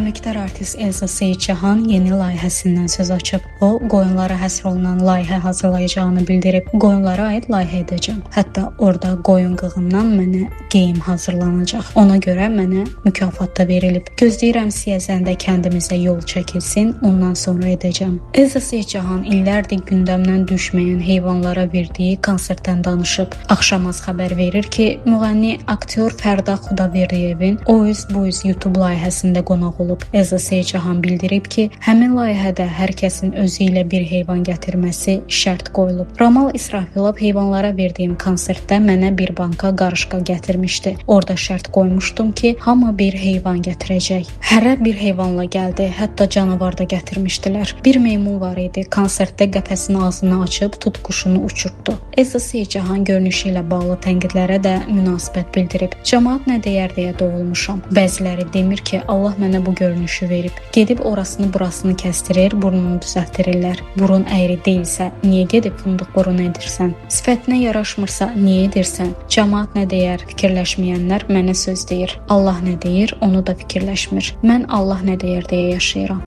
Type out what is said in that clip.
Əməkdar artist Elza Seyidcahan yeni layihəsindən söz açıb. O, qoyunlara həsr olunan layihə hazırlayacağını bildirib. Qoyunlara aid layihə edəcəm. Hətta orada qoyun qığından mənə geyim hazırlanacaq. Ona görə mənə mükafat da verilib. Gözləyirəm Siyəzəndə kəndimizə yol çəkilsin, ondan sonra edəcəm. Elza Seyidcahan illərdir gündəmdən düşməyən heyvanlara verdiyi konsertdən danışıb. Axşamaz xəbər verir ki, müğənni aktyor Fərda Xudaverdiyevin O Üz Bu Üz YouTube layihəsində qonaq olub. Elza Seyidcahan bildirib ki, həmin layihədə hər kəsin özü ilə bir heyvan gətirməsi şərt qoyulub. Ramal İsrafilov heyvanlara verdiyim konsertdə mənə bir banka qarışqa gətirmişdi. Orada şərt qoymuşdum ki, hamı bir heyvan gətirəcək. Hərə bir heyvanla gəldi, hətta canavar da gətirmişdilər. Bir meymun var idi, konsertdə qəfəsin ağzını açıb tutquşunu uçurtdu. Elza Seyidcahan görünüşü ilə bağlı tənqidlərə də münasibət bildirib. Cəmaət nə deyər deyə doğulmuşam. Bəziləri demir ki, Allah mənə bu görünüşü verib. Gedib orasını burasını kəstirir, burnunu düzəltdirirlər. Burun əyri deyilsə, niyə gedib fındıq burun edirsən? Sifətinə yaraşmırsa, niyə edirsən? Cəmaət nə deyər? Fikirləşməyənlər mənə söz deyir. Allah nə deyir, onu da fikirləşmir. Mən Allah nə deyər deyə yaşayıram.